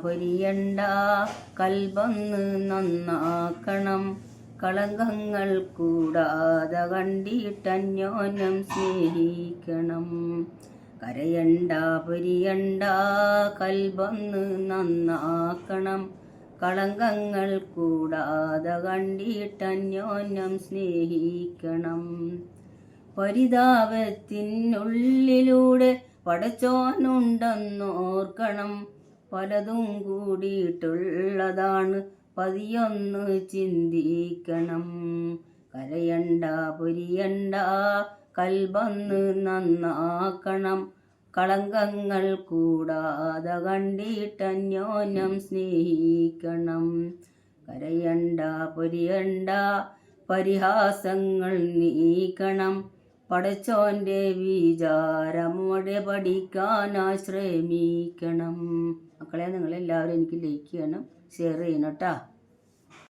പൊരിയണ്ട കൽബൊന്ന് നന്നാക്കണം. കളങ്കങ്ങൾ കൂടാതെ കണ്ടിട്ടന്യോന്യം സ്നേഹിക്കണം. കരയണ്ട പൊരിയണ്ട കൽബൊന്ന് നന്നാക്കണം. കളങ്കങ്ങൾ കൂടാതെ കണ്ടിട്ടന്യോന്യം സ്നേഹിക്കണം. പരിതാപത്തിനുള്ളിലൂടെ പടച്ചോനുണ്ടെന്നോർക്കണം. പലതും കൂടിയിട്ടുള്ളതാണ് പതിയൊന്ന് ചിന്തിക്കണം. കരയണ്ട പൊരിയണ്ട കൽബൊന്ന് നന്നാക്കണം. കളങ്കങ്ങൾ കൂടാതെ കണ്ടിട്ടന്യോന്യം സ്നേഹിക്കണം. കരയണ്ട പൊരിയണ്ട പരിഹാസങ്ങൾ നീക്കണം. പടച്ചോന്റെ വിചാരമോടെ പഠിക്കാനായി ശ്രമിക്കണം. മക്കളെ, നിങ്ങളെല്ലാവരും എനിക്ക് ലൈക്ക് ചെയ്യണം, ഷെയർ ചെയ്യണം കേട്ടോ.